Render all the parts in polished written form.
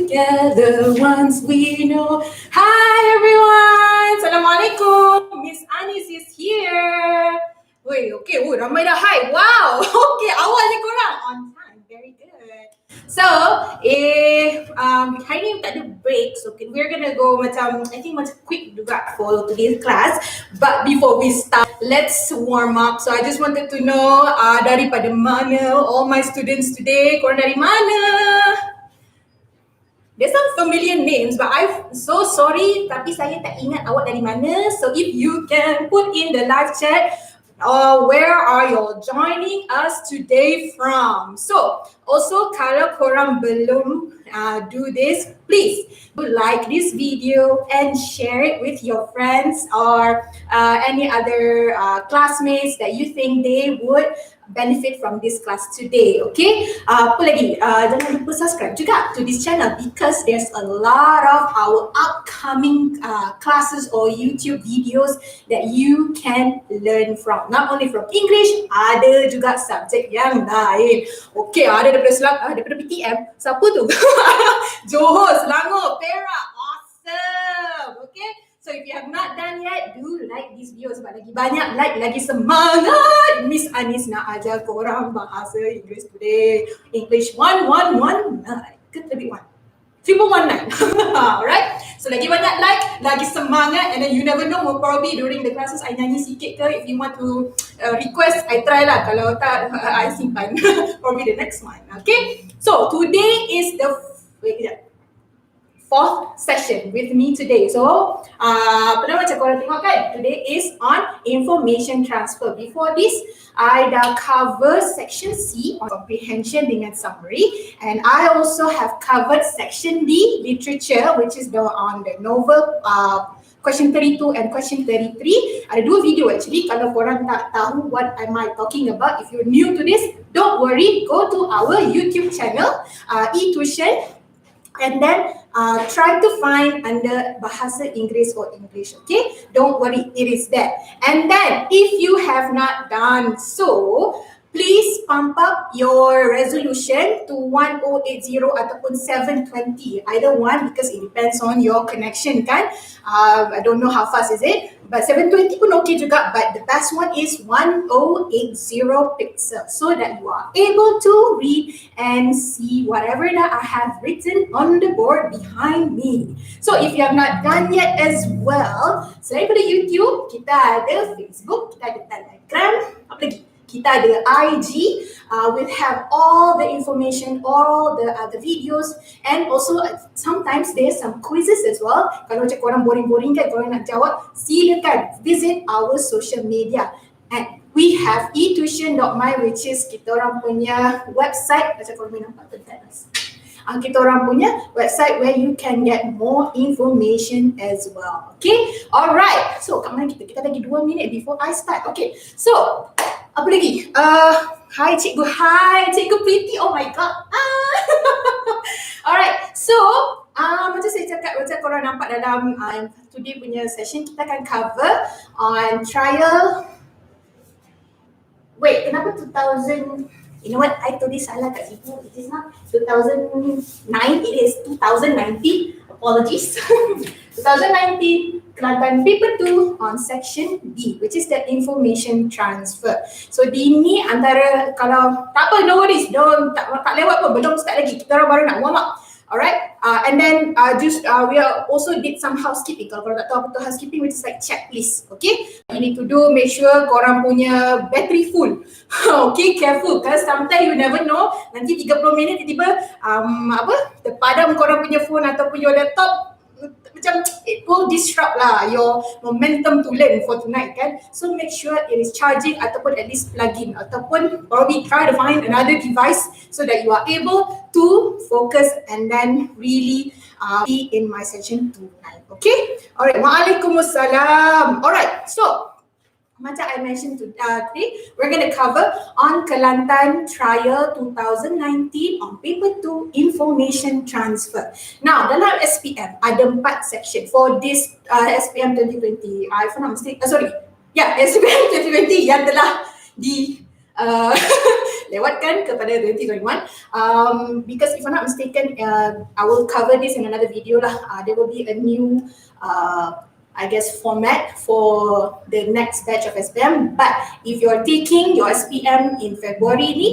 together once we know. Hi everyone, Assalamualaikum. Miss Anis is here. Wait, okay, ramai dah. Hi, wow. Okay, awal je korang. On time, very good. So, hari ni tak ada break, so we're gonna go macam quick juga for today's class. But before we start, let's warm up. So I just wanted to know daripada mana all my students today. Korang dari mana? There's some familiar names, but I'm so sorry, tapi saya tak ingat awak dari mana. So if you can put in the live chat, where are you joining us today from? So also kalau korang belum do this, please like this video and share it with your friends or any other classmates that you think they would benefit from this class today. Okay, apa lagi, jangan lupa subscribe juga to this channel because there's a lot of our upcoming classes or YouTube videos that you can learn from. Not only from English, ada juga subjek yang lain. Okay, ada daripada PTM. Siapa tu? Johor, Selangor, Perak. Awesome. Okay, so if you have not done yet, do like this video sebab lagi banyak like, lagi semangat. Miss Anis nak ajar korang bahasa Inggeris today. English 119 ke lebih 1 Alright, so lagi banyak like, lagi semangat, and then you never know, probably during the classes I nyanyi sikit ke. If you want to request, I try lah. Kalau tak, I simpan. Probably the next one. Okay, so today is the fourth session with me today. So, macam korang tengok kan, today is on information transfer. Before this, I dah cover section C on comprehension dengan summary, and I also have covered section D, literature, which is on the novel, question 32 and question 33. Ada dua video actually. Kalau korang tak tahu what am I talking about, if you're new to this, don't worry, go to our YouTube channel, eTuisyen, and then try to find under Bahasa Inggeris or English, okay? Don't worry, it is there. And then, if you have not done so, please pump up your resolution to 1080 ataupun 720. Either one, because it depends on your connection kan. I don't know how fast is it, but 720 pun okay juga, but the best one is 1080 pixels, so that you are able to read and see whatever that I have written on the board behind me. So if you have not done yet as well, selain pada YouTube, kita ada Facebook, kita ada Telegram, apa lagi? Kita ada IG, we'll have all the information, all the videos, and also sometimes there's some quizzes as well. Kalau macam korang boring-boring kan, korang nak jawab, silakan visit our social media. And we have eTuisyen.my, which is kita orang punya website. Macam korang boleh nampak tu kan? Kita orang punya website where you can get more information as well. Okay, alright. So kat mana kita? Kita lagi 2 minit before I start. Okay, so apa lagi? Hi cikgu, hi cikgu Pretty, oh my god. Alright, so macam saya cakap, macam korang nampak dalam today punya session, kita akan cover on trial. Wait, kenapa 2000? You know what? I tulis salah kat situ. It is not 2009, it is 2019. Apologies. 2019 Kelantan paper 2 on section D, which is the information transfer. So D ni antara, kalau tak apa, no worries, tak lewat pun, belum start lagi, kita orang baru nak warm up. Alright, and then we also did some housekeeping. Kalau korang tak tahu apa tu housekeeping, which is like checklist. Okay, you need to do, make sure korang punya battery full. Okay, careful, because sometimes you never know, nanti 30 minit tiba-tiba terpadam korang punya phone ataupun your laptop, macam it will disrupt lah your momentum to learn for tonight kan. So make sure it is charging ataupun at least plug in, ataupun probably try to find another device so that you are able to focus and then really be in my session tonight. Okay, alright, Waalaikumsalam. Alright, so macam I mentioned today, we're going to cover on Kelantan Trial 2019 on paper 2 information transfer. Now, dalam SPM ada 4 section for this SPM 2020. If I'm not mistaken, SPM 2020 yang telah lewatkan kepada 2021. Because if I'm not mistaken, I will cover this in another video lah. There will be a new I guess format for the next batch of SPM. But if you're taking your SPM in February ni,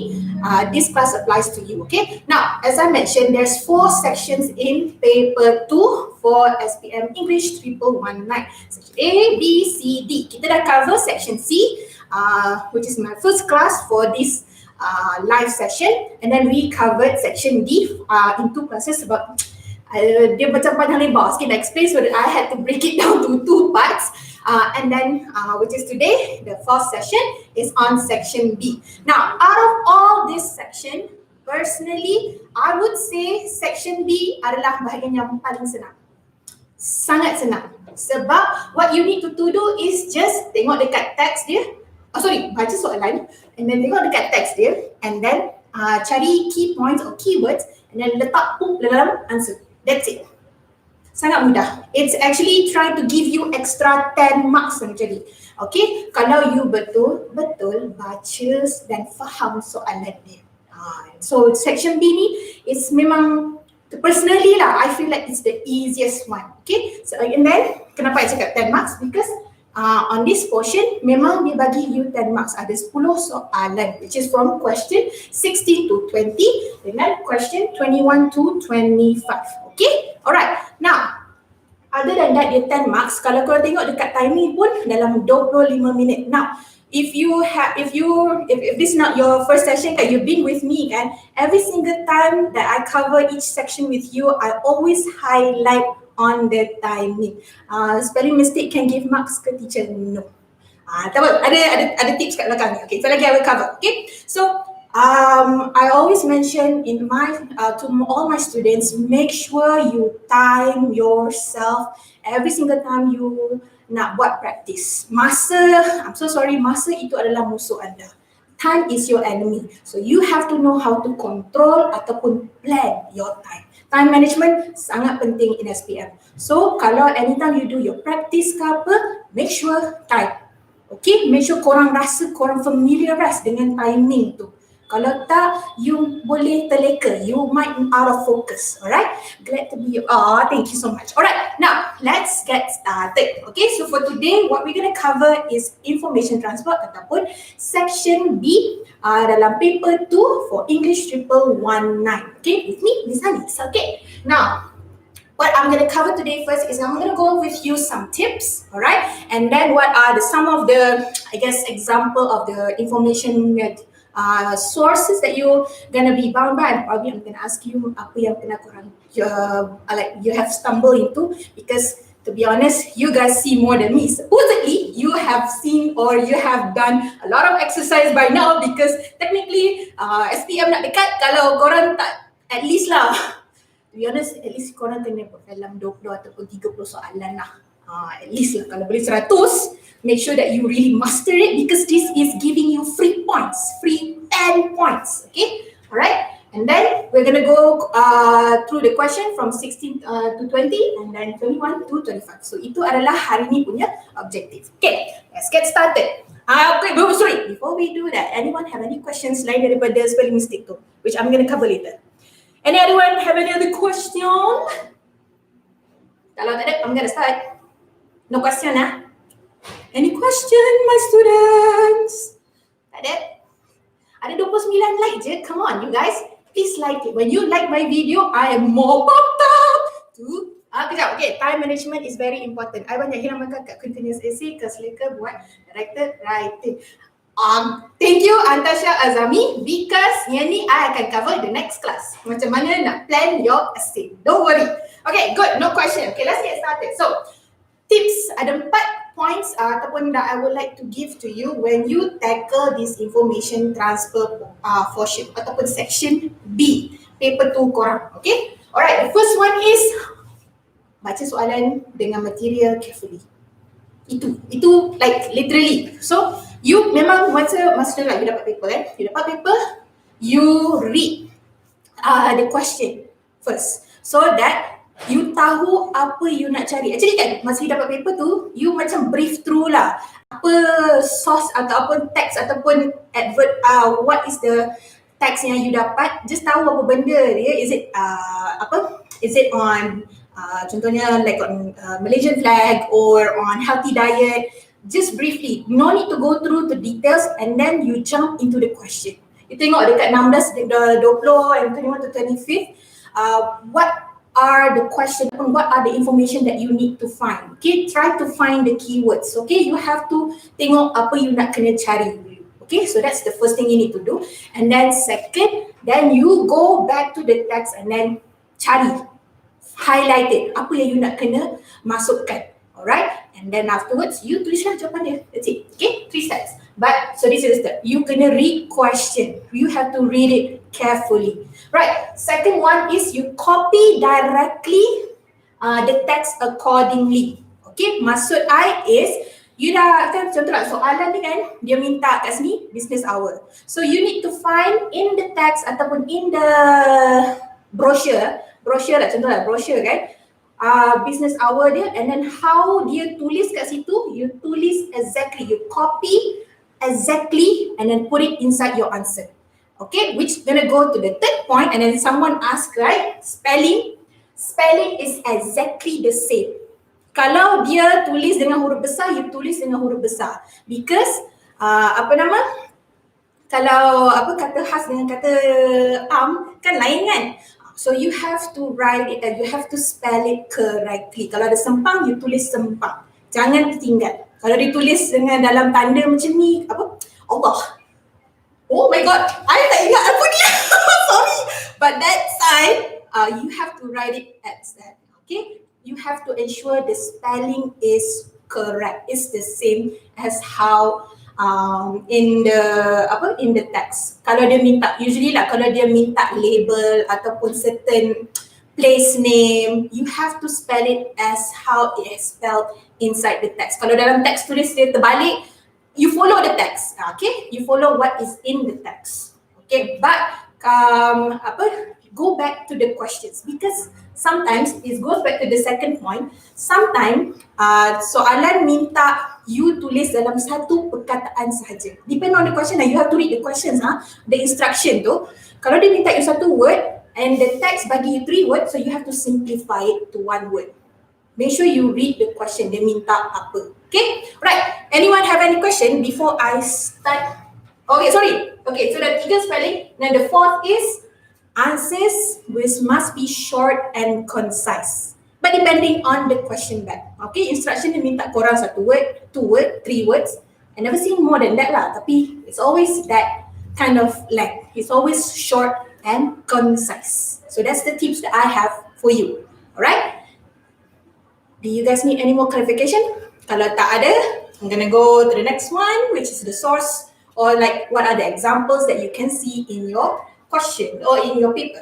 this class applies to you, okay? Now, as I mentioned, there's 4 sections in paper 2 for SPM English 1119. Section A, B, C, D. Kita dah cover section C, which is my first class for this live session, and then we covered section D in 2 classes about dia macam panjang lebar sikit nak explain, so that I had to break it down to 2 parts, and then which is today, the 4th session is on section B. Now, out of all this section, personally, I would say section B adalah bahagian yang paling senang. Sangat senang. Sebab what you need to do is just tengok dekat teks dia, baca soalan, and then tengok dekat teks dia, and then cari key points or keywords, and then letak dalam answer. That's it. Sangat mudah. It's actually trying to give you extra 10 marks actually. Okay, kalau you betul-betul baca dan faham soalan dia. So section B ni is memang, personally lah, I feel like it's the easiest one. Okay, so and then kenapa I cakap 10 marks? Because on this portion memang dia bagi you 10 marks. Ada 10 soalan, which is from question 16 to 20 dengan question 21 to 25. Okay, alright. Now, other than that, dia 10 marks. Kalau korang tengok dekat timing pun dalam 25 minit. Now, if this is not your first session, kan, you've been with me, kan, every single time that I cover each section with you, I always highlight on the timing. Spelling mistake can give marks ke teacher? No. Tak apa, ada tips kat belakang ni. Okay, so lagi I will cover. Okay, so I always mention in my to all my students, make sure you time yourself every single time you nak buat practice. Masa itu adalah musuh anda. Time is your enemy. So you have to know how to control ataupun plan your time. Time management sangat penting in SPM. So kalau anytime you do your practice ke apa, make sure time. Okay, make sure korang familiarize dengan timing tu. Kalau tak, you boleh terleka. You might be out of focus. Alright? Glad to be you. Thank you so much. Alright, now let's get started. Okay, so for today, what we're going to cover is information transport ataupun section B dalam paper 2 for English 1119. Okay, with me, Miss Anis. Okay, now what I'm going to cover today first is I'm going to go with you some tips, alright? And then what are some of the, I guess, example of the information sources that you're gonna be bound by, and probably I'm gonna ask you apa yang pernah korang you have stumbled into, because to be honest, you guys see more than me. Supposedly, you have seen or you have done a lot of exercise by now, because technically SPM nak dekat kalau korang tak, at least lah, to be honest, at least korang kena dalam 20 ataupun 30 soalan lah. At least lah, kalau boleh 100, make sure that you really master it, because this is giving you free points, free 10 points, okay? Alright, and then we're gonna go through the question from 16 to 20 and then 21 to 25. So itu adalah hari ni punya objective. Okay, let's get started. Before we do that, anyone have any questions lain daripada spelling mistake tu, which I'm gonna cover later? Anyone have any other question? Kalau tak ada, I'm gonna start. No question lah. Any question, my students? Tak ada? Ada 29 like je. Come on, you guys. Please like it. When you like my video, I am more pumped up to... Kejap. Okay, time management is very important. I banyak hilang makan kat continuous essay, ke seleka buat directed writing. Thank you Antasha Azami, because yang ni I akan cover the next class. Macam mana nak plan your essay. Don't worry. Okay, good. No question. Okay, let's get started. So, tips, ada 4 points ataupun that I would like to give to you when you tackle this information transfer portion ataupun section B, paper 2 korang. Okay? Alright, the first one is baca soalan dengan material carefully. Itu like literally. So, you memang masa like you dapat paper kan? You dapat paper, you read the question first, so that you tahu apa you nak cari. Actually kan, masa you dapat paper tu, you macam brief through lah. Apa source ataupun text ataupun advert, what is the teks yang you dapat, just tahu apa benda dia. Is it is it on contohnya like on Malaysian flag or on healthy diet? Just briefly, no need to go through the details, and then you jump into the question. You tengok dekat 16, 20 and 21 to 25th, what are the question, what are the information that you need to find. Okay, try to find the keywords. Okay, you have to tengok apa you nak kena cari dulu. Okay, so that's the first thing you need to do. And then second, then you go back to the text and then cari, highlight it, apa yang you nak kena masukkan. Alright, and then afterwards you tulislah jawapan dia. That's it. Okay, 3 steps. But so this is the step. You kena read question. You have to read it carefully. Right. Second one is you copy directly the text accordingly. Okay. Maksud I is you dah kan contohlah soalan ni kan dia minta kat sini business hour. So you need to find in the text ataupun in the brochure lah contohlah brochure kan. Business hour dia, and then how dia tulis kat situ, you tulis exactly, you copy exactly and then put it inside your answer. Okay, which gonna go to the third point, and then someone ask, right, spelling is exactly the same. Kalau dia tulis dengan huruf besar, you tulis dengan huruf besar, because kalau kata khas dengan kata am kan lain kan. So you have to write it and you have to spell it correctly. Kalau ada sempang, you tulis sempang. Jangan tertinggal. Kalau ditulis dengan dalam tanda macam ni, Allah. Oh my god, I tak ingat apa dia. Sorry. But that side, you have to write it as that. Okay? You have to ensure the spelling is correct. It's the same as how in the text. Kalau dia minta, usually lah kalau dia minta label ataupun certain place name, you have to spell it as how it is spelled inside the text. Kalau dalam text tulis dia terbalik, you follow the text. Okay, you follow what is in the text. Okay, but go back to the questions, because sometimes it goes back to the second point. Sometimes soalan minta you tulis dalam satu perkataan sahaja. Depend on the question, you have to read the questions, the instruction tu. Kalau dia minta you satu word and the text bagi you 3 words, so you have to simplify it to 1 word. Make sure you read the question, dia minta apa. Okay, right. Anyone have any question before I start? Okay, sorry. Okay, so the 3 spelling, then the 4th is answers which must be short and concise, but depending on the question back. Okay, instruction dia minta korang 1 word, 2 word, 3 words. I never seen more than that lah, tapi it's always that kind of length. It's always short and concise. So that's the tips that I have for you. Alright? Do you guys need any more clarification? Kalau tak ada, I'm gonna go to the next one, which is the source, or like what are the examples that you can see in your question or in your paper.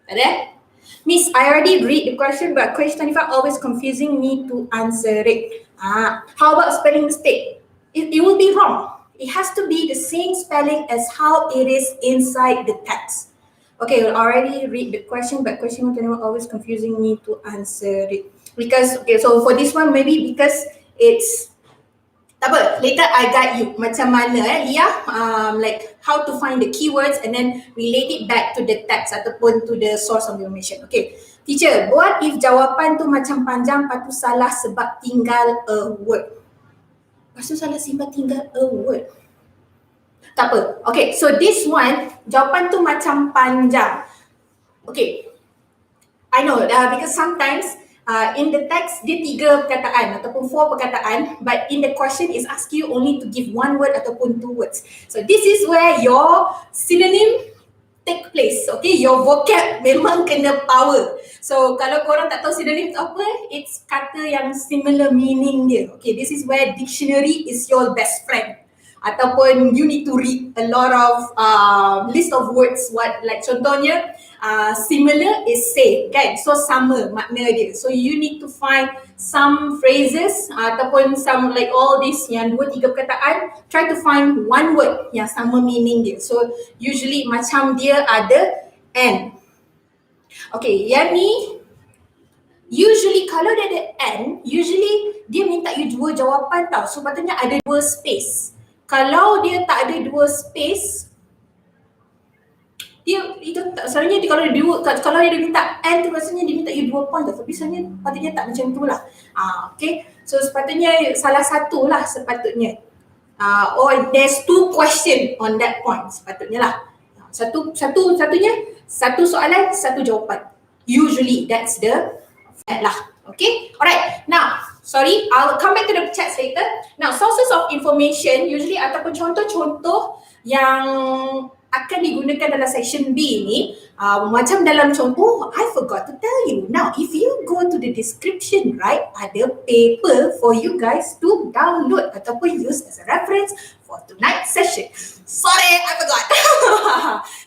Ada? Miss, I already read the question, but question 25 always confusing me to answer it. How about spelling mistake? It will be wrong. It has to be the same spelling as how it is inside the text. Okay, we'll already read the question, but question 21 always confusing me to answer it. Because, okay, so for this one, maybe because it's later I guide you macam mana like how to find the keywords and then relate it back to the text ataupun to the source of information. Okay, teacher, what if jawapan tu macam panjang lepas tu salah sebab tinggal a word? Lepas tu salah sebab tinggal a word. Tak apa. Okay, so this one, jawapan tu macam panjang. Okay, I know because sometimes in the text dia 3 perkataan ataupun 4 perkataan, but in the question is ask you only to give 1 word ataupun 2 words. So this is where your synonym take place. Okay, your vocab memang kena power. So kalau korang tak tahu synonym tu apa, it's kata yang similar meaning dia. Okay, this is where dictionary is your best friend. Ataupun you need to read a lot of list of words. What, like contohnya similar is same kan, so sama makna dia. So you need to find some phrases ataupun some like all this yang 2-3 perkataan, try to find 1 word yang sama meaning dia. So usually macam dia ada and. Okay, yang ni usually kalau dia ada and, usually dia minta you 2 jawapan tau. So patutnya ada 2 space. Kalau dia tak ada 2 space, Dia itu selalunya kalau dia minta N tu rasanya dia minta you 2 point tu, tapi sebenarnya patutnya tak macam tu lah. Okay, so sepatutnya salah satu lah sepatutnya. Or there's 2 question on that point sepatutnya lah. Satunya satu soalan, satu jawapan. Usually that's the fact lah. Okay, alright. Now, sorry, I'll come back to the chats later. Now, sources of information usually ataupun contoh-contoh yang akan digunakan dalam section B ni, macam dalam contoh, I forgot to tell you. Now, if you go to the description, right, ada paper for you guys to download ataupun use as a reference for tonight's session. Sorry, I forgot.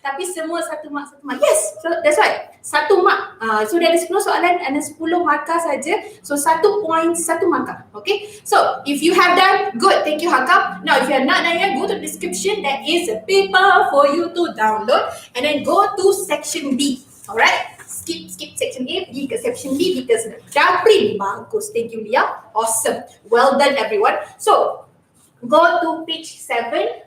Tapi semua 1 mark. Yes, so that's right. 1 mark. So dari 10 soalan ada 10 markah saja. So 1 point 1 markah. Okay. So if you have done, good. Thank you, Hakam. Now if you are not done yet, go to the description. There is a paper for you to download, and then go to section B. Alright. Skip section A, pergi ke section B, because dah print. Bagus. Thank you, Lia. Awesome. Well done, everyone. So go to page 7,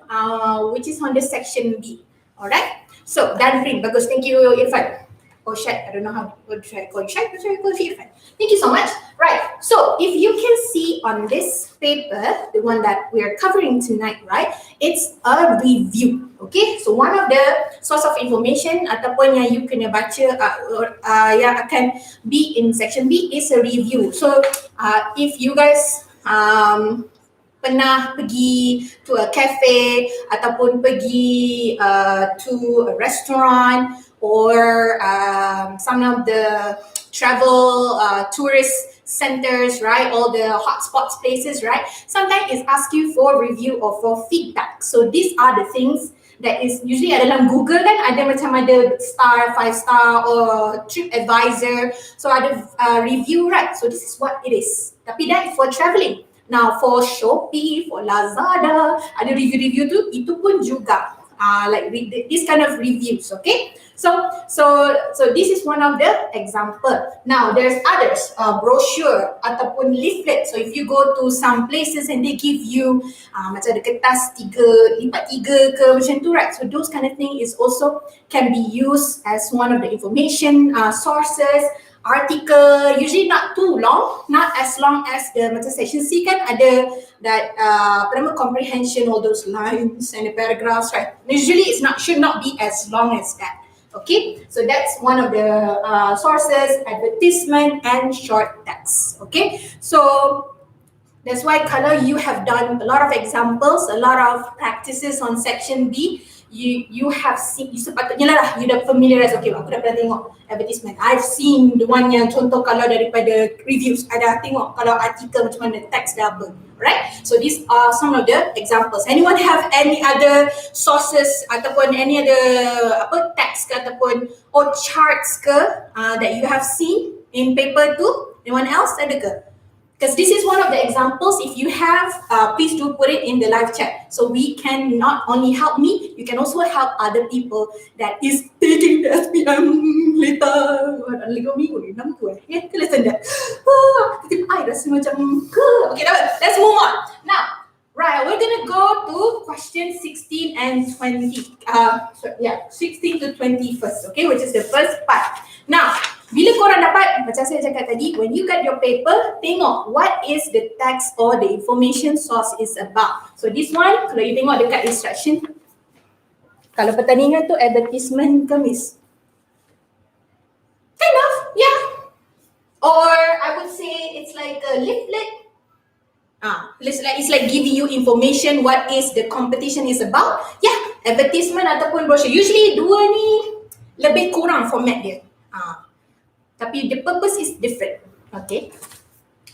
which is on the section B. Alright. So done print. Bagus. Thank you, Irfan. Oh shit, I don't know how to try call Irfan. Thank you so much. Right. So if you can see on this paper, the one that we are covering tonight, right? It's a review. Okay. So one of the source of information ataupun yang you kena baca yang akan be in section B is a review. So if you guys pernah pergi to a cafe ataupun pergi to a restaurant or some of the travel tourist centers, right? All the hotspots places, right? Sometimes it's ask you for review or for feedback. So these are the things that is usually dalam Google kan ada macam ada star, 5 star or trip advisor. So ada review, right? So this is what it is. Tapi that is for traveling. Now for Shopee, for Lazada, ada review-review tu, itu pun juga like this kind of reviews, okay? So this is one of the example. Now there's others, brochure ataupun leaflet. So if you go to some places and they give you macam ada kertas 3 lipat 3 ke macam tu, right? So those kind of thing is also can be used as one of the information sources. Article, usually not too long, not as long as the macam section C kan ada that comprehension, all those lines and the paragraphs, right? Usually should not be as long as that. Okay, so that's one of the sources, advertisement and short text. Okay, so that's why kalau you have done a lot of examples, a lot of practices on section B, you have seen, you sepatutnya lah you dah familiarize. Okay, aku dah pernah tengok advertisement. I've seen the one yang contoh kalau daripada reviews, ada tengok kalau artikel macam mana, text dah apa. Right? So these are some of the examples. Anyone have any other sources ataupun any other text ke ataupun charts ke that you have seen in paper tu? Anyone else ada ke? Because this is one of the examples. If you have, please do put it in the live chat. So we can not only help me, you can also help other people that is taking the SPM later. Lagi minggu ni, 6 tu ya, ke lesson dah. Tiba-tiba I rasa macam okay, let's move on. Now, right, we're gonna go to question 16 and 20. 16 to 20 first, okay, which is the first part. Now, bila korang dapat, macam saya cakap tadi, when you get your paper, tengok what is the text or the information source is about. So this one, kalau you tengok dekat instruction, kalau pertandingan tu advertisement ke miss? Kind of, yeah. Or I would say it's like a leaflet. It's like giving you information what is the competition is about. Yeah, advertisement ataupun brochure. Usually dua ni lebih kurang format dia. Tapi the purpose is different. Okay.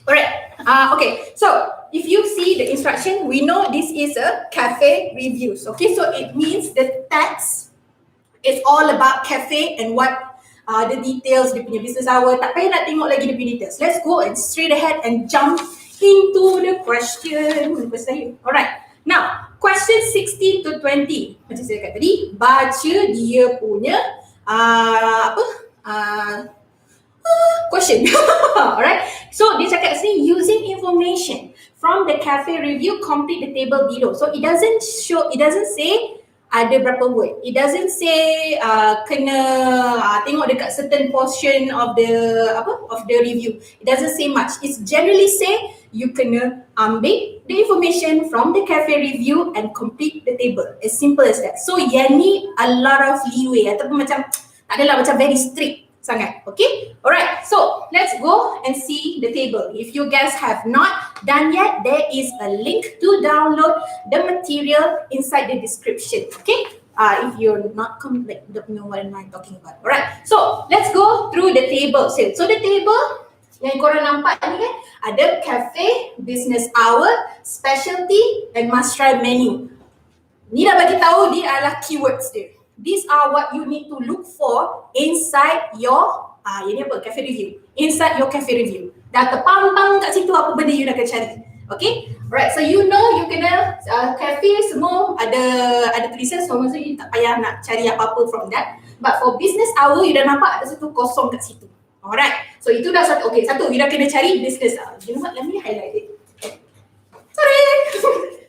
Alright. Okay. So if you see the instruction, we know this is a cafe reviews. Okay. So it means the text is all about cafe and what the details, dia punya business hour. Tak payah nak tengok lagi dia punya details. Let's go and straight ahead and jump into the question. Alright. Now, question 16 to 20. Macam saya kata tadi, baca dia punya question. Alright. So dia cakap sini, using information from the cafe review, complete the table below. So it doesn't say ada berapa word. It doesn't say kena tengok dekat certain portion of the review. It doesn't say much. It's generally say you kena ambil the information from the cafe review and complete the table. As simple as that. So yang ni a lot of leeway ataupun macam tak adalah macam very strict sangat. Okay? Alright, so let's go and see the table. If you guys have not done yet, there is a link to download the material inside the description. Okay? If you're not don't know what am I talking about. Alright, so let's go through the table. So the table yang korang nampak ni kan, ada cafe, business hour, specialty and must try menu. Ni dah bagi tahu dia adalah keywords dia. These are what you need to look for inside your ini apa? Cafe review. Inside your cafe review. Dah terpampang kat situ apa benda you nak kena cari. Okay? Alright, so you know you kena cafe semua ada tulisan, so maksudnya you tak payah nak cari apa-apa from that. But for business hour, you dah nampak ada satu kosong kat situ. Alright, so itu dah satu. Okay, satu, you dah kena cari business hour. You know what? Let me highlight it. Sorry.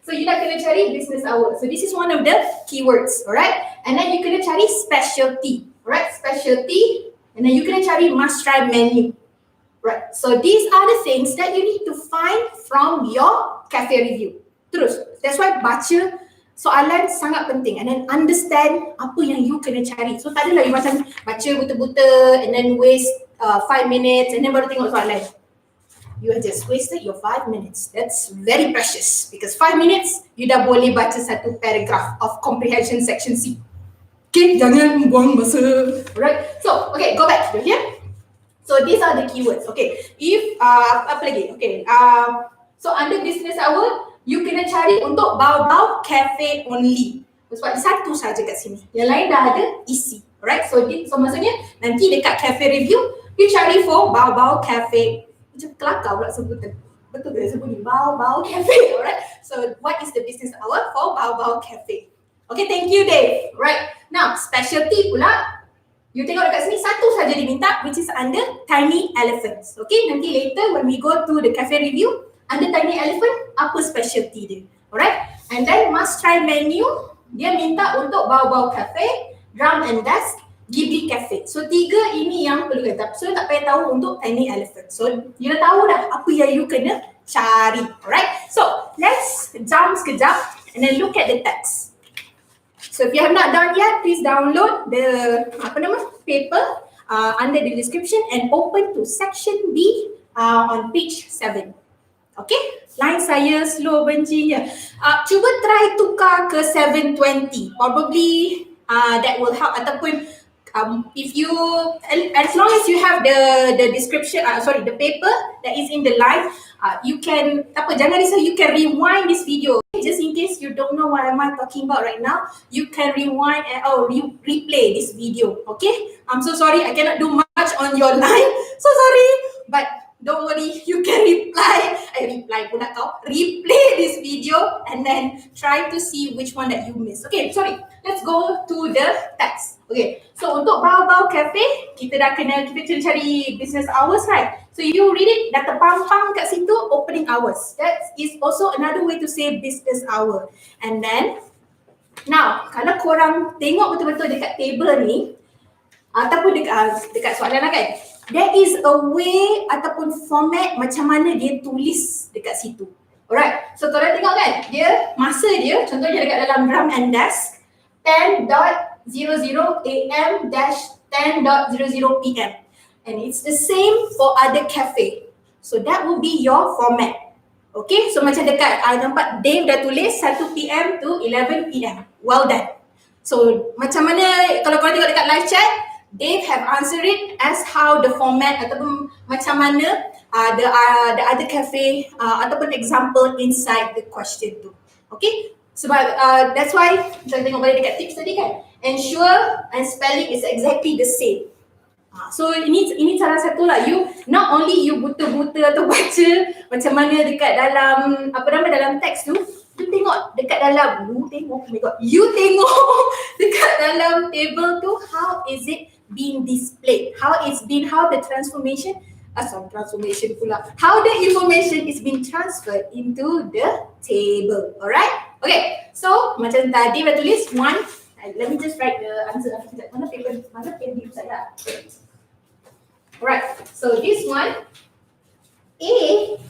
So you dah kena cari business hour. So this is one of the keywords, alright? And then you kena cari specialty, alright? Specialty, and then you kena cari must try menu, right? So these are the things that you need to find from your cafe review. Terus, that's why baca soalan sangat penting, and then understand apa yang you kena cari. So tak adalah you macam baca buta-buta and then waste 5 minutes and then baru tengok soalan. You have just wasted your 5 minutes. That's very precious because 5 minutes you dah boleh baca satu paragraph of comprehension section C. Okay, jangan buang masa. Alright, so okay, go back to here. So these are the keywords. Okay, if apa lagi? Okay, so under business hour, you kena cari untuk bau-bau cafe only. Sebab satu saja kat sini. Yang lain dah ada isi. Alright, so maksudnya nanti dekat cafe review, you cari for bau-bau cafe. Macam kelakar pula sebutan. Betul ke sebut ni? Bau-bau cafe, alright? So what is the business hour for bau-bau cafe? Okay, thank you Dave. Right, now specialty pula, you tengok dekat sini satu saja diminta, which is under tiny elephants. Okay, nanti later when we go to the cafe review, under tiny elephant, apa specialty dia? Alright, and then must try menu, dia minta untuk bau-bau cafe, drum and dust, Ghibli Cafe. So tiga ini yang perlu kata. So tak payah tahu untuk tiny elephant. So you dah tahu dah apa yang you kena cari. Alright. So let's jump sekejap and then look at the text. So if you have not done yet, please download the paper under the description and open to section B on page 7. Okay, line saya slow bencinya. Cuba try tukar ke 720. Probably that will help. Ataupun if you, as long as you have the description, the paper that is in the live, you can, jangan risau, you can rewind this video. Just in case you don't know what am I talking about right now, you can rewind and replay this video. Okay, I'm so sorry I cannot do much on your line. So sorry, but don't worry, you can replay this video and then try to see which one that you missed. Okay, sorry. Let's go to the text. Okay, so untuk bau-bau cafe, kita kena cari business hours, right? So you read it, dah terpampang kat situ opening hours. That is also another way to say business hour. And then, now, kalau korang tengok betul-betul dekat table ni, ataupun dekat soalan lah kan, there is a way ataupun format macam mana dia tulis dekat situ. Alright, so korang tengok kan, dia masa dia, contohnya dekat dalam drum and dust, 10.00 AM-10.00 PM. And it's the same for other cafe. So that will be your format. Okay, so macam dekat nampak Dave dah tulis 1 PM to 11 PM. Well done. So macam mana kalau korang tengok dekat live chat, Dave have answered it as how the format ataupun macam mana the other cafe ataupun example inside the question tu. Okay, sebab that's why kita tengok balik dekat tips tadi kan, ensure and spelling is exactly the same. So ini salah satu lah, you not only you buta-buta atau baca macam mana dekat dalam dalam teks tu, you tengok dekat dalam you tengok dekat dalam table tu, how is it being displayed, how the transformation pula, how the information is being transferred into the table. Alright, Okay, so macam tadi dah tulis one. Let me just write the answer. Mana paper? Mana pen biru saya? Alright, so this one A,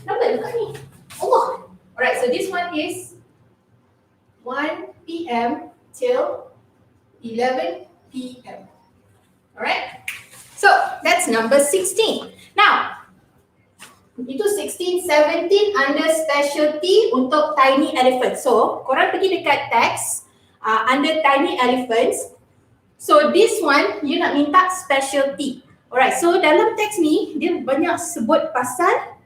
kenapa dekat ni? Allah. Alright, so this one is 1 PM till 11 PM. Alright, so that's number 16. Now, itu 16, 17 under specialty untuk tiny elephant. So, korang pergi dekat text under tiny elephants. So, this one, you nak minta specialty. Alright, so dalam teks ni, dia banyak sebut pasal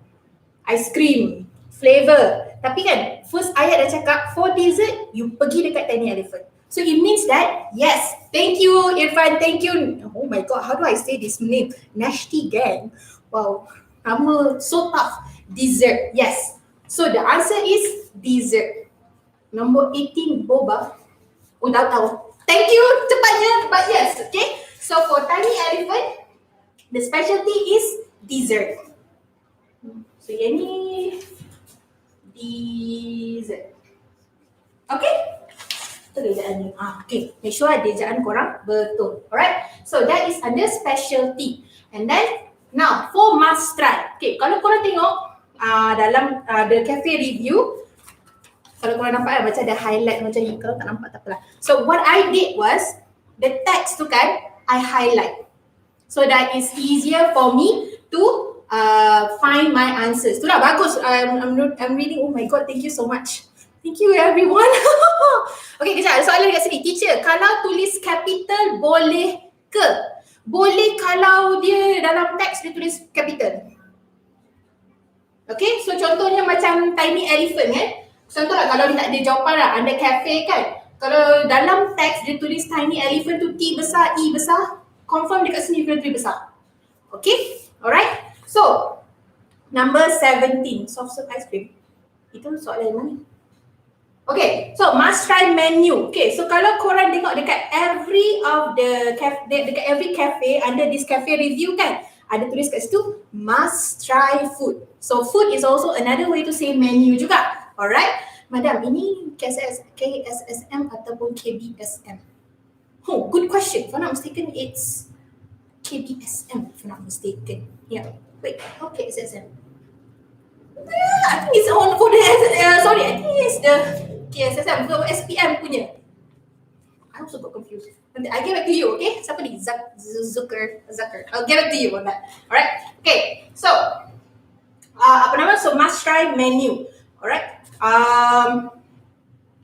ice cream, flavor. Tapi kan, first ayat dah cakap, for dessert, you pergi dekat tiny elephant. So it means that, yes, thank you Irfan, thank you. Oh my god, how do I say this name? Nashti Gang. Wow, nama so tough. Dessert, yes. So the answer is dessert. Nombor 18, boba. Oh, dah tahu. Thank you, cepatnya, but yes, okay. So for tiny elephant, the specialty is dessert. So yang ni dessert. Okay? Betul ejaan ni. Okay. Make sure ejaan korang betul. Alright? So that is under specialty. And then now for must try. Okay, kalau korang tengok dalam the cafe review, kalau korang nampak macam ada highlight macam ni. Kalau tak nampak tak apalah. So what I did was the text tu kan I highlight. So that is easier for me to find my answers. Itulah bagus. I'm reading. Oh my god, thank you so much. Thank you everyone. Okay, kejap. Soalan dekat sini. Teacher, kalau tulis capital boleh ke? Boleh kalau dia dalam teks dia tulis capital. Okay, so contohnya macam tiny elephant kan. Contohlah kalau dia tak ada jawapan lah, under cafe kan. Kalau dalam teks dia tulis tiny elephant tu T besar, E besar, confirm dekat sini kena tulis besar. Okay, alright. So, number 17, soft serve ice cream. Itu soalan yang mana? Okay, so must try menu. Okay, so kalau korang tengok dekat every of the cafe, dekat every cafe under this cafe review kan, ada tulis kat situ must try food. So food is also another way to say menu juga. Alright, madam, ini KSSM ataupun KBSM? Oh, good question. If I'm not mistaken, it's KBSM. If I'm not mistaken, yeah. Wait, okay, KSSM. I think it's on for the sorry, I think it's the KSSM for SPM punya. I also got confused. I get back to you, okay? Siapa ni? Zucker. I'll get back to you on that. Alright. Okay. So, apa nama? So must try menu. Alright.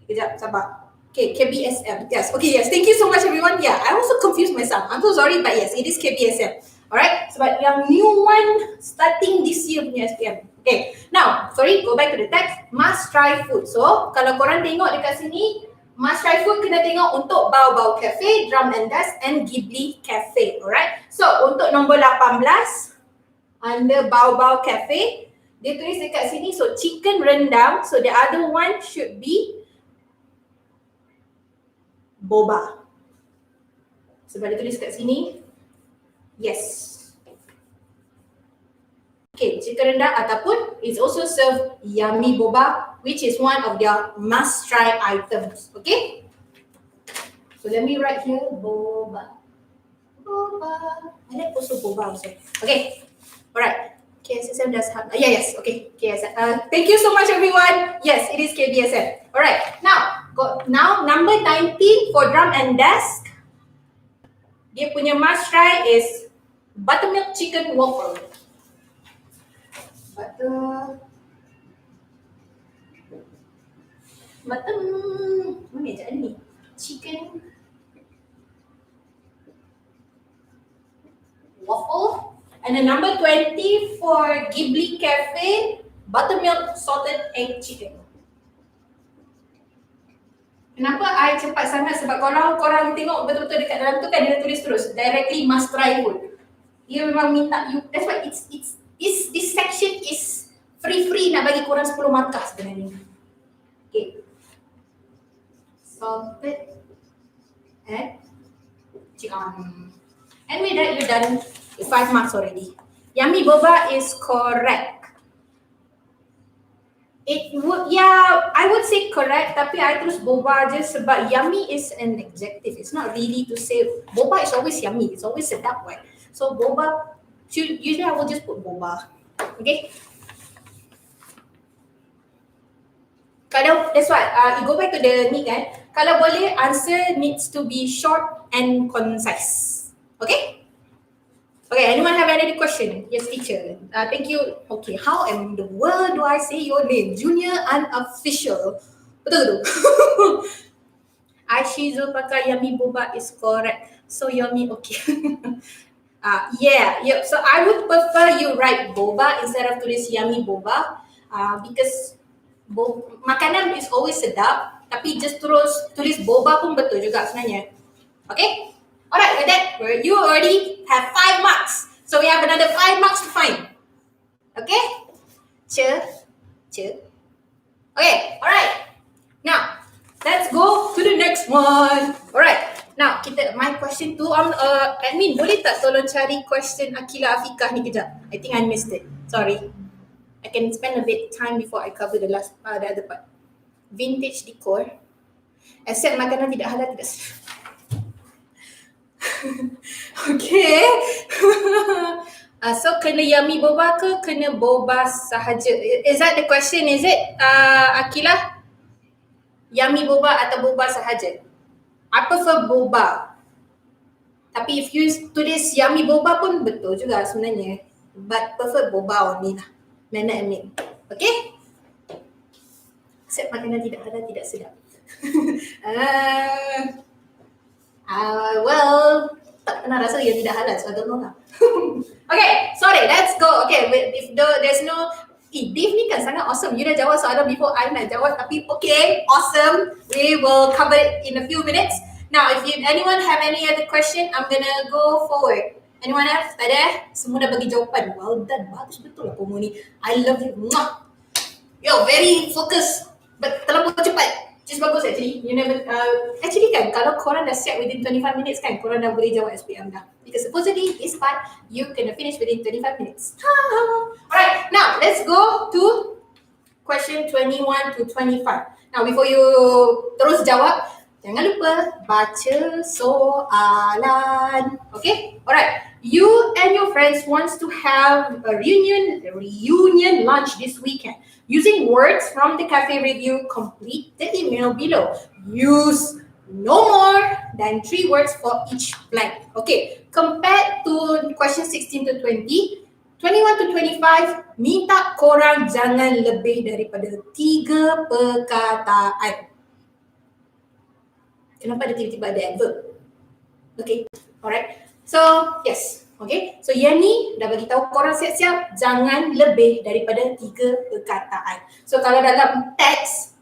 Kejap, sabar. Okay, KBSM. Yes. Okay, yes. Thank you so much everyone. Yeah, I also confused myself. I'm so sorry, but yes, it is KBSM. Alright. Sebab yang new one starting this year punya SPM. Okay. Now, sorry, go back to the text. Must try food. So, kalau korang tengok dekat sini, must try food kena tengok untuk Bao Cafe, Drum and Dust and Ghibli Cafe. Alright. So, untuk nombor 18 under Bao Cafe, dia tulis dekat sini, so chicken rendang. So, the other one should be boba. Sebab dia tulis kat sini, yes. Okay, chicken rendang ataupun it's also served yummy boba, which is one of their must try items. Okay, so let me write here boba. I like also boba also. Okay, alright. KSSM does have yes, okay, KSSM. Thank you so much everyone. Yes, it is KBSM. Alright, now number 19 for drum and desk. Dia punya must try is buttermilk chicken waffle. Mana je ni? Chicken waffle. And then number 20 for Ghibli Cafe, buttermilk salted egg chicken. Kenapa I cepat sangat? Sebab kalau korang tengok betul-betul dekat dalam tu kan dia tulis terus directly must try food. Dia memang minta you, that's why this section is free nak bagi korang 10 markah sebenarnya. Okay. Salted egg chicken. And with that, you're done with 5 marks already. Yummy boba is correct. It would, yeah, I would say correct, tapi I terus boba je sebab yummy is an adjective. It's not really to say, boba is always yummy, it's always sedap, right? So boba, usually I will just put boba. Okay? Kalau, that's why, you go back to the need kan, kalau boleh, answer needs to be short and concise. Okay? Okay, anyone have any question? Yes, teacher. Thank you. Okay, how in the world do I say your name? Junior unofficial. Betul tu? Aishizu pakai yummy boba is correct. So yummy, okay. Yeah. So I would prefer you write boba instead of tulis yummy boba. Because makanan is always sedap, tapi just terus tulis boba pun betul juga sebenarnya. Okay? Alright, with that, you already have 5 marks. So we have another 5 marks to find. Okay? Cheer. Okay, alright. Now, let's go to the next one. Alright. Now, my question tu, admin, boleh tak tolong cari question Akila Afikah ni kejap? I think I missed it. Sorry. I can spend a bit time before I cover the other part. Vintage decor. Except makanan tidak halal, tidak okay. So kena yummy boba ke kena boba sahaja? Is that the question, is it, Akilah? Yummy boba atau boba sahaja? I prefer boba. Tapi if you tulis yummy boba pun betul juga sebenarnya. But prefer boba only lah. Mana admin. Okay? Except makanan tidak halal, tidak sedap. Well, tak pernah rasa yang tidak halal, so I don't know lah. Okay, sorry, let's go. Okay, if there's no... Dave ni kan sangat awesome. You dah jawab soalan before I nak jawab, tapi okay, awesome. We will cover it in a few minutes. Now, if anyone have any other question, I'm gonna go forward. Anyone else? Tak ada? Semua dah bagi jawapan. Well done. Bagus betul lah kamu ni. I love you. Mwah. Yo, very focused. But terlalu cepat. Just bagus actually. You never actually kan kalau korang dah siap within 25 minutes kan, korang dah boleh jawab SPM dah. Because supposedly this part you can finish within 25 minutes. Alright, now let's go to question 21 to 25. Now before you terus jawab, jangan lupa baca soalan. Okay? Alright. You and your friends wants to have a reunion lunch this weekend. Using words from the cafe review, complete the email below. Use no more than 3 words for each blank. Okay, compared to question 16 to 20, 21 to 25, minta korang jangan lebih daripada 3 perkataan. Kenapa ada tiba-tiba ada adverb? Okay, alright. So, yes. Okay, so yang ni dah bagi tahu korang siap-siap jangan lebih daripada 3 perkataan. So kalau dalam teks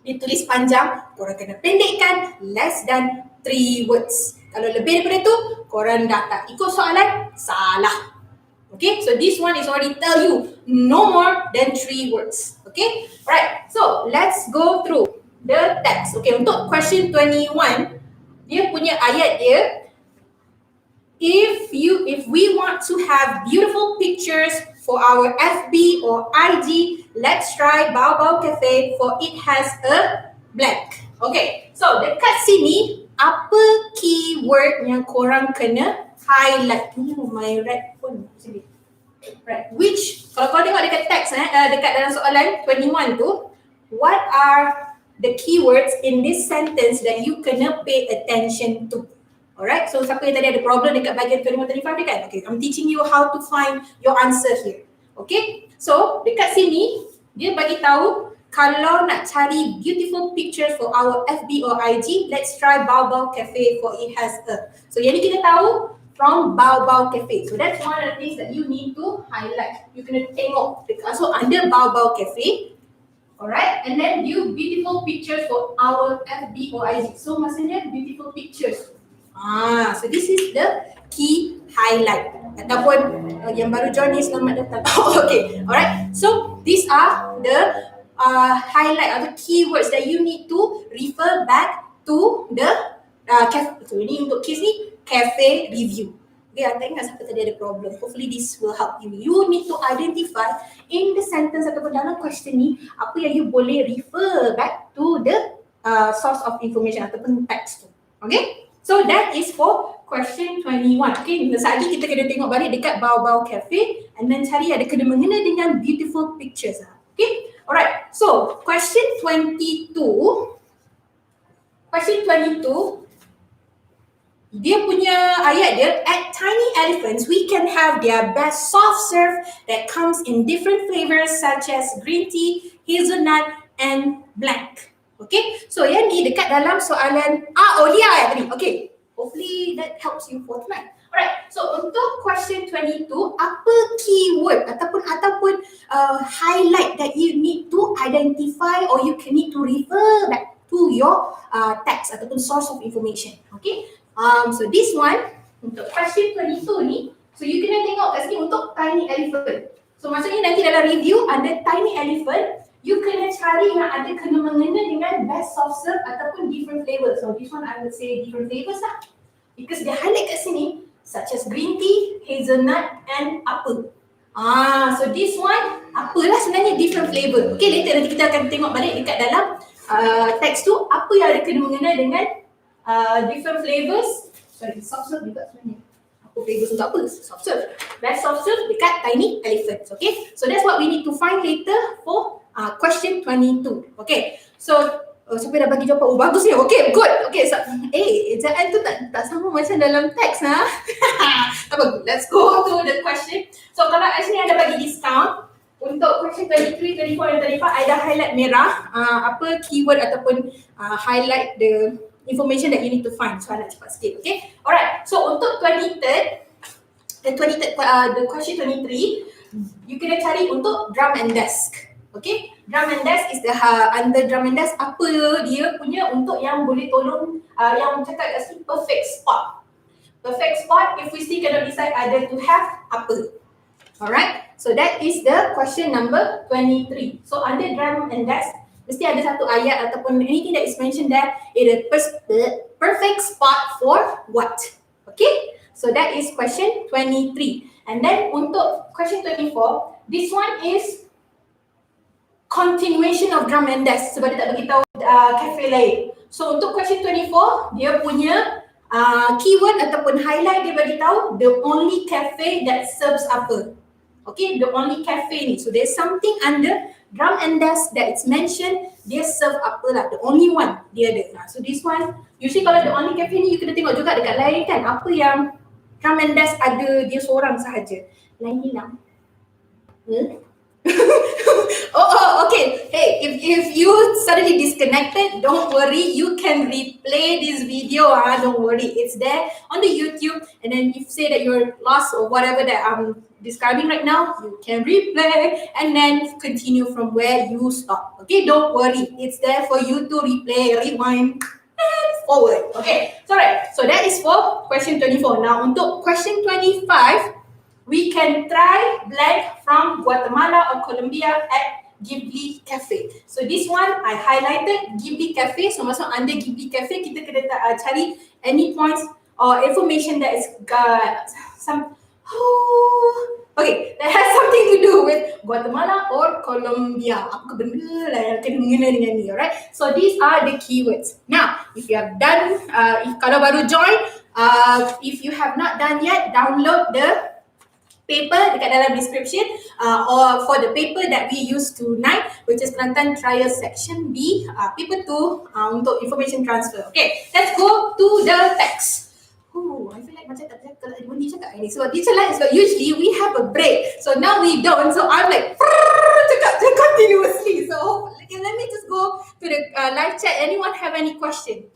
ditulis panjang, korang kena pendekkan less than 3 words. Kalau lebih daripada tu, korang dah tak ikut soalan, salah. Okay, so this one is already tell you no more than 3 words. Okay, alright. So let's go through the text. Okay, untuk question 21, dia punya ayat dia, If we want to have beautiful pictures for our FB or IG, let's try Bao Cafe for it has a blank. Okay, so dekat sini apa keyword yang korang kena highlight? My red phone sini. Right. Which kalau kau tengok dekat teks dekat dalam soalan 21 tu, what are the keywords in this sentence that you kena pay attention to? Alright, so siapa yang tadi ada problem dekat bahagian 21-25 dia kan? Okay, I'm teaching you how to find your answer here. Okay, so dekat sini dia bagi tahu kalau nak cari beautiful pictures for our FB or IG, let's try Bao Cafe for it has a. So yang ni kita tahu from Bao Cafe. So that's one of the things that you need to highlight. You kena tengok. So under Bao Cafe, alright, and then view beautiful pictures for our FB or IG. So maksudnya beautiful pictures. So this is the key highlight. Ataupun yang baru join ni selamat datang. Okay, alright. So these are the highlight or the keywords that you need to refer back to the cafe. So ini untuk case ni cafe review. Okay, anda ingat siapa tadi ada problem. Hopefully this will help you. You need to identify in the sentence ataupun dalam question ni apa yang you boleh refer back to the source of information ataupun text tu. Okay, so that is for question 21. Okay, sekejap lagi kita kena tengok balik dekat bawah-bawah cafe and then cari ada kena mengena dengan beautiful pictures. Okay, alright. So question 22. Question 22, dia punya ayat dia, at Tiny Elephants, we can have their best soft serve that comes in different flavors such as green tea, hazelnut, and black. Okay, so yang ni dekat dalam soalan Olia tadi. Okay, hopefully that helps you for tonight. Alright, so untuk question 22, apa keyword ataupun highlight that you need to identify or you can need to refer back to your text ataupun source of information. Okay, so this one untuk question 22 ni, so you kena tengok kat sini untuk tiny elephant. So maksudnya nanti dalam review ada tiny elephant, you kena cari yang ada kena mengena dengan best soft serve ataupun different flavors. So this one I would say different flavors lah, because dia highlight kat sini such as green tea, hazelnut, and apple. So this one apalah sebenarnya different flavor. Okay, later nanti kita akan tengok balik dekat dalam teks tu apa yang ada kena mengena dengan different flavors. Sorry, soft serve juga sebenarnya. Apa flavors untuk apa? Soft serve. Best soft serve dekat tiny elephants. Okay, so that's what we need to find later for question 22. Okay, so siapa dah bagi jawapan? Oh, bagus ni. Okay, good. Okay, so ejaan tu tak sama macam dalam teks lah. Apa? Let's go to the question. So kalau actually ada bagi discount untuk question 23, 24 dan 35, I dah highlight merah apa keyword ataupun highlight the information that you need to find. So I nak cepat sikit. Okay, alright. So untuk 23rd, the question 23, you kena cari untuk drum and desk. Okay, drum and desk is the under drum and desk apa dia punya untuk yang boleh tolong yang cakap kat sini perfect spot. Perfect spot, if we still cannot decide either to have apa. Alright, so that is the question number 23. So under drum and desk mesti ada satu ayat ataupun anything that is mentioned there, it is perfect spot for what. Okay, so that is question 23. And then untuk question 24, this one is continuation of drum and desk sebab dia tak beritahu cafe lain. So untuk question 24, dia punya keyword ataupun highlight dia beritahu the only cafe that serves apa. Okay, the only cafe ni. So there's something under drum and desk that it's mentioned, dia serve apa lah, the only one dia ada. So this one, usually kalau the only cafe ni you kena tengok juga dekat lain kan, apa yang drum and desk ada dia seorang sahaja. Lain hilang. Okay. Hey, if you suddenly disconnected, don't worry. You can replay this video. Don't worry. It's there on the YouTube. And then if you say that you're lost or whatever that I'm describing right now, you can replay and then continue from where you stop. Okay, don't worry. It's there for you to replay, rewind, and forward. Okay, so right. So that is for question 24. Now untuk question 25, we can try blank from Guatemala or Colombia at Ghibli Cafe. So this one I highlighted Ghibli Cafe. So masuk under Ghibli Cafe, kita kena cari any points or information that is that has something to do with Guatemala or Colombia. Apa benda lah yang kena mengena dengan ni, alright? So these are the keywords. Now, if you have done, kalau baru join, if you have not done yet, download the paper dekat dalam description or for the paper that we use tonight, which is Kelantan Trial Section B, paper 2 untuk information transfer. Okay, let's go to the text. I feel like macam tak boleh cakap ini. So teacher like, so usually we have a break. So now we don't. So I'm like cakap continuously. So okay, let me just go to the live chat. Anyone have any question?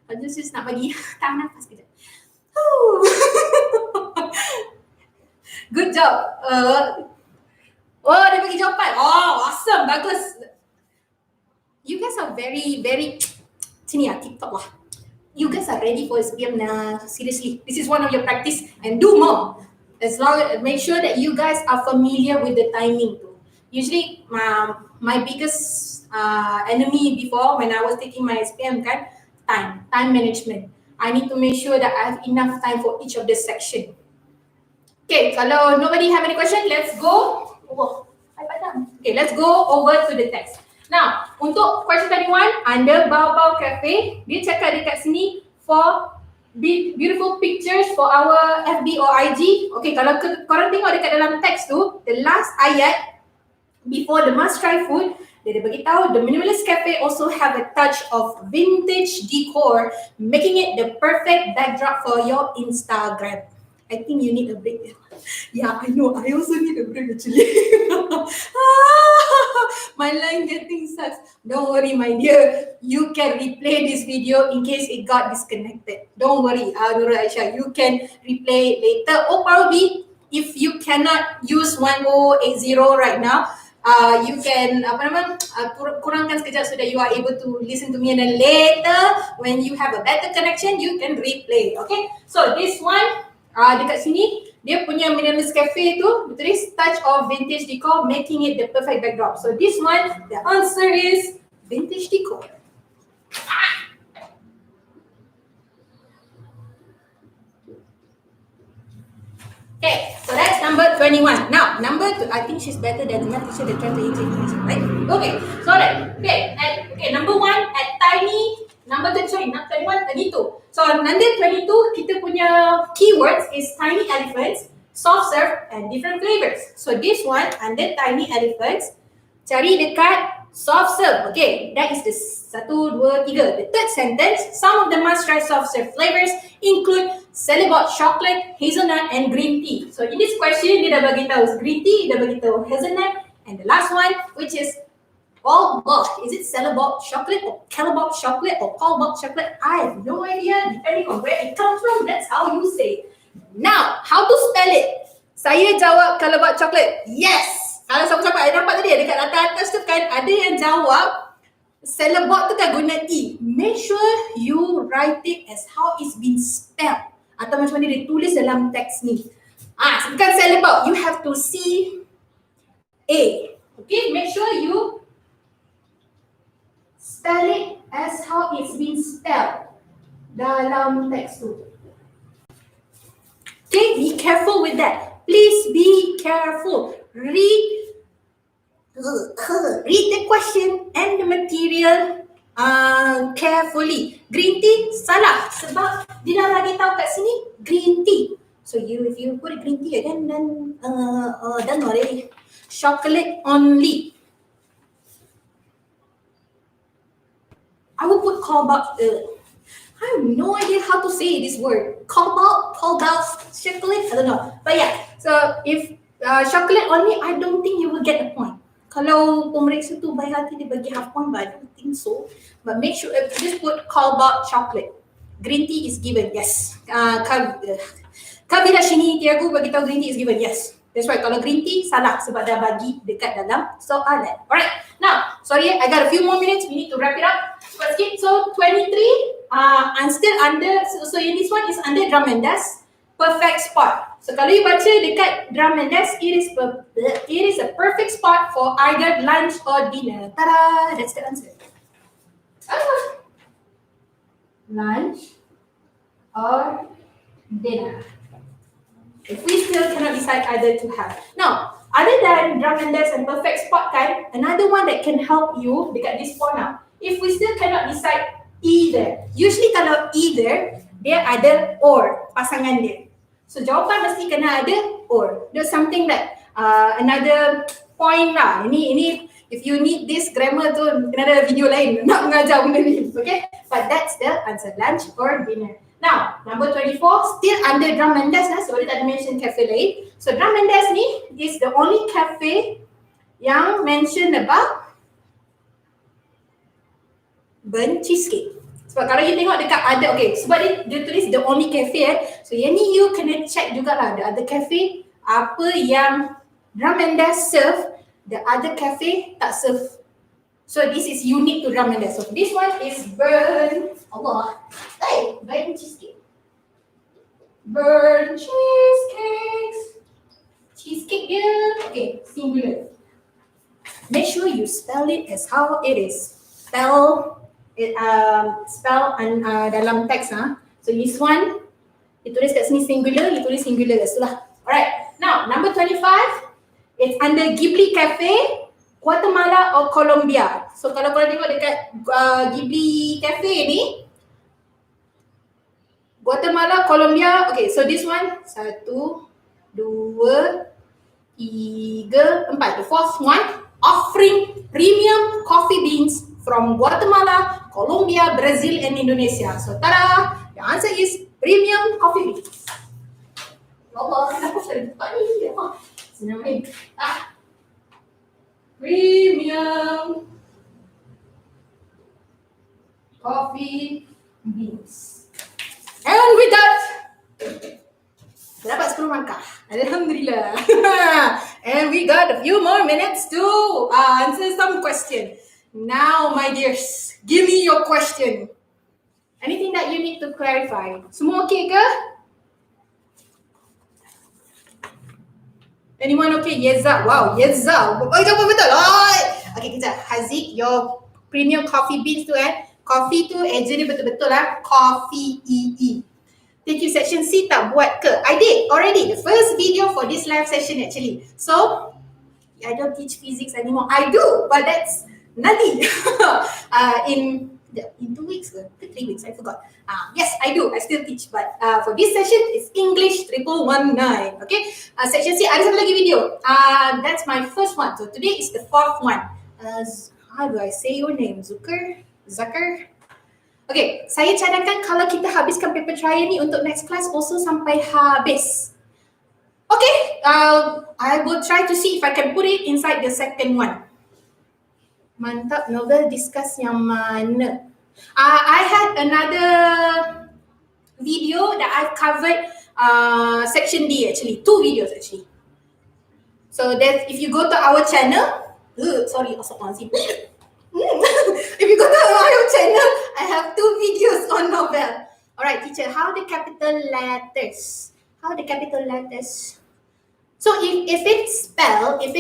I just nak bagi tahan nafas kejap. Good job. Dia bagi jawapan. Oh, awesome. Bagus. You guys are very, very sini lah, TikTok lah. You guys are ready for SPM now. Seriously, this is one of your practice and do more. As long as make sure that you guys are familiar with the timing too. Usually, my biggest enemy before when I was taking my SPM kan, time management. I need to make sure that I have enough time for each of the section. Okay, kalau nobody have any question, let's go. Oh, I padam. Okay, let's go over to the text. Now, untuk question 21, under Bao Cafe, dia cakap dekat sini for beautiful pictures for our FB or IG. Okay, kalau korang tengok dekat dalam teks tu, the last ayat before the must try food, dia bagi tahu the minimalist cafe also have a touch of vintage decor, making it the perfect backdrop for your Instagram. I think you need a break. Yeah, I know. I also need a break actually. My line getting sucks. Don't worry, my dear. You can replay this video in case it got disconnected. Don't worry, Nurul Aisyah. You can replay later. Or probably if you cannot use 1080 right now, you can kurangkan sekejap so that you are able to listen to me, and then later when you have a better connection you can replay. Okay, so this one dekat sini dia punya minimalist cafe tu ditulis touch of vintage decor, making it the perfect backdrop. So this one, the answer is vintage decor. Okay, so that's number 21. Now, number 2, I think she's better than the math teacher that tried to educate, right? Okay, so that, okay, number 1 at tiny, number 2, sorry, not 21, 22. So, under 22, kita punya keywords is tiny elephants, soft serve, and different flavors. So, this one, under tiny elephants, cari dekat soft serve. Okay, that is the 1, 2, 3. The third sentence, some of the must-try soft serve flavors include Celebot chocolate, hazelnut, and green tea. So in this question, dia dah bagi tahu green tea, dia bagi tahu hazelnut, and the last one, which is Colbot. Is it Celebot chocolate or Celebot chocolate or Colbot chocolate? I have no idea. Depending on where it comes from, that's how you say it. Now, how to spell it? Saya jawab Celebot chocolate. Yes. Kalau siapa-siapa ada nampak tadi dekat atas tu kan ada yang jawab Celebot tu kan guna E. Make sure you write it as how it's been spelled. Atau macam mana dia tulis dalam teks ni. Bukan Celebot. You have to see A. Okay, make sure you spell it as how it's been spelled dalam teks tu. Okay, be careful with that. Please be careful. Read the question and the material carefully. Green tea salah sebab dia dah bagi tahu kat sini green tea. So if you put green tea again, then not chocolate only. I will put Colbot. I have no idea how to say this word. Colbot, chocolate. I don't know. But yeah, so if chocolate only, I don't think you will get a point. Kalau pemeriksa tu baik hati dia bagi half point, but I don't think so. But make sure just put Colbot chocolate. Green tea is given, yes. Kabila Shini Tiago bagi tahu green tea is given, yes. That's right. Kalau green tea salah sebab dah bagi dekat dalam soalan. Alright. Now, sorry, I got a few more minutes. We need to wrap it up. Sikit. So 23, I'm still under. So in this one is under drum and dance. Perfect spot. So kalau you baca dekat drum and dance, it is a perfect spot for either lunch or dinner. Ta-da! That's the answer. Lunch or dinner. If we still cannot decide either to have. Now, other than drum and dance and perfect spot kan, another one that can help you dekat this point now. If we still cannot decide either. Usually kalau either, dia ada or pasangan dia. So jawapan mesti kena ada or. There's something that another point lah. Ini if you need this grammar tu kena ada video lain nak mengajar benda ni. Okay? But that's the answer. Lunch or dinner. Now, number 24, still under drum and dance. So I tak mention cafe lain. So drum and dance ni is the only cafe yang mention about burnt cheesecake. Sebab kalau you tengok dekat ada, okay, sebab dia tulis the only cafe so yang ni you kena check jugalah the other cafe apa yang drum and dance serve, the other cafe tak serve. So this is unique to drum and dance. So this one is burnt cheesecake. Burnt cheesecakes. Cheesecake dia, okay, singular. Make sure you spell it as how it is. Spell dalam teks. So this one, ditulis kat sini singular, ditulis singular lah. Alright. Now, number 25, it's under Ghibli Cafe, Guatemala or Colombia. So kalau korang tengok dekat Ghibli Cafe ni, Guatemala, Colombia. Okay, so this one, 1, 2, 3, 4. The fourth one, offering premium coffee beans from Guatemala, Colombia, Brazil, and Indonesia. So, tada! The answer is premium coffee beans. Allah, kenapa saya buka ni? Senang ni. Premium coffee beans. And with that, dapat 10 markah. Alhamdulillah. And we got a few more minutes to answer some question. Now, my dears, give me your question. Anything that you need to clarify? Semua okay ke? Anyone okay? Yeza. Wow, Yeza. Oh, jawab betul. Oh. Okay, kejap. Haziq, your premium coffee beans tu coffee tu eja dia betul-betul lah. Coffee EE. Thank you, section C tak buat ke? I did already. The first video for this live session actually. So, I don't teach physics anymore. I do, but that's nanti. In 2 weeks ke? 3 weeks, I forgot. Yes, I do. I still teach. But for this session, it's English 1119. Okay? Section C, ada satu lagi video. That's my first one. So today is the fourth one. How do I say your name? Zakar? Okay, saya cadangkan kalau kita habiskan paper trial ni untuk next class also sampai habis. Okay, I will try to see if I can put it inside the second one. Mantap, novel discuss yang mana? I had another video that I've covered section D actually, 2 videos actually. So that if you go to our channel, sorry, if you go to our channel, I have 2 videos on novel. Alright, teacher, how the capital letters? So if it's spelled in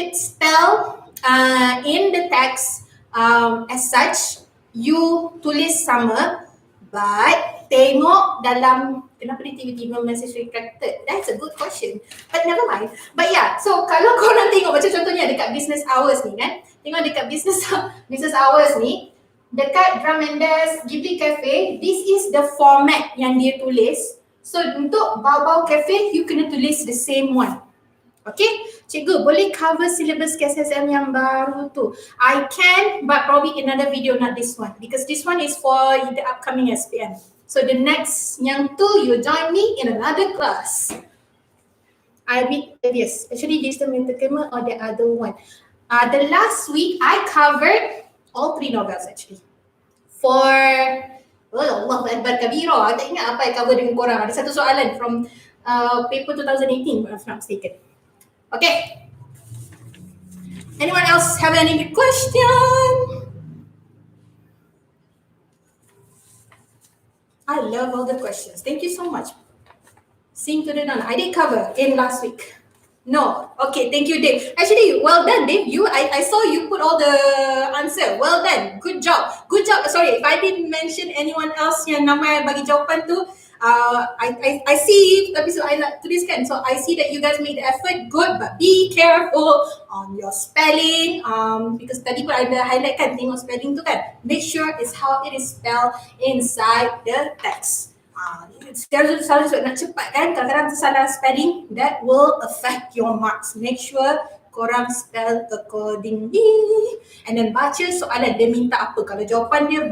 the text as such, you tulis sama, but tengok dalam, kenapa dia tiba-tiba message retracted? That's a good question, but never mind. But yeah, so kalau korang tengok macam contohnya dekat business hours ni kan, tengok dekat business hours ni, dekat Drum and Dash, Ghibli Cafe, this is the format yang dia tulis. So untuk Bau Cafe, you kena tulis the same one. Okay, cikgu boleh cover syllabus KSSM yang baru tu? I can, but probably another video, not this one, because this one is for the upcoming SPM. So the next yang tu, you join me in another class. Yes, actually digital entertainment or the other one. The last week I covered all 3 novels actually. For Allah Akbar Kabira, I tak ingat apa yang cover dengan korang. Ada satu soalan from paper 2018 if I'm not mistaken. Okay. Anyone else have any question? I love all the questions. Thank you so much. Sing to the dawn. I did cover in last week. No. Okay, thank you, Dave. Actually, well done, Dave. I saw you put all the answer. Well done. Good job. Good job. Sorry, if I didn't mention anyone else yang nama bagi jawapan tu, I see, tapi so I nak tuliskan. So I see that you guys made the effort. Good, but be careful on your spelling. Because tadi pun ada highlight kan, tengok spelling tu kan. Make sure it's how it is spelled inside the text. Selalu nak cepat kan, kadang-kadang salah spelling, that will affect your marks. Make sure korang spell accordingly. And then baca soalan, dia minta apa. Kalau jawapan dia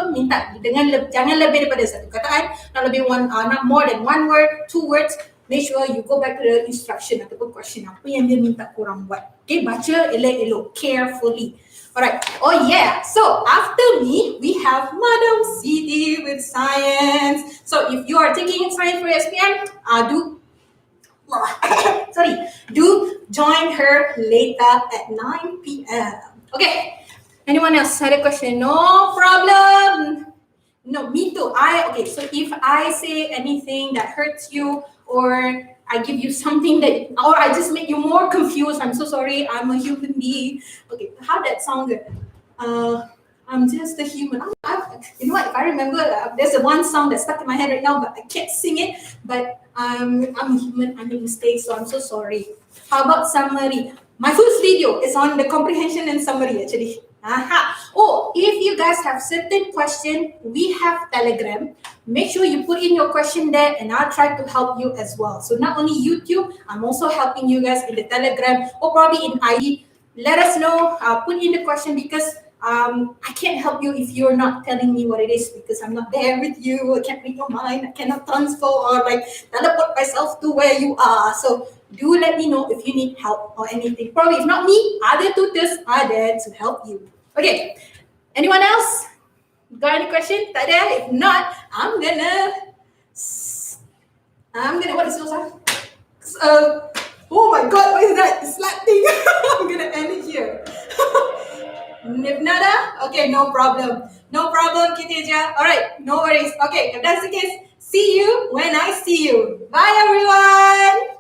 minta dengan jangan lebih daripada satu kataan, not more than 1 word, 2 words. Make sure you go back to the instruction ataupun question apa yang dia minta korang buat. Okay, baca elok-elok, carefully. Alright. Oh yeah. So after me, we have Madam Siti with science. So if you are taking science for SPM, do join her later at 9 p.m. Okay. Anyone else had a question? No problem. No, me too. Okay. So if I say anything that hurts you, or I give you something that, or I just make you more confused, I'm so sorry, I'm a human being. Okay, how that sound good? I'm just a human. You know what? If I remember, there's a one song that's stuck in my head right now, but I can't sing it. But I'm human. I make mistakes, so I'm so sorry. How about summary? My first video is on the comprehension and summary actually. Aha. Oh, if you guys have certain question, we have Telegram. Make sure you put in your question there and I'll try to help you as well. So not only YouTube, I'm also helping you guys in the Telegram or probably in ID. Let us know, put in the question because I can't help you if you're not telling me what it is because I'm not there with you. I can't read your mind. I cannot transfer or like teleport myself to where you are. So do let me know if you need help or anything. Probably if not me, other tutors are there to help you. Okay, anyone else? Got any question? Tak ada? If not, I'm gonna, what is yours? Oh my god, what is that? Slap thing. I'm gonna end it here. If nada, okay, no problem. No problem, Kitija. Alright, no worries. Okay, if that's the case, see you when I see you. Bye everyone!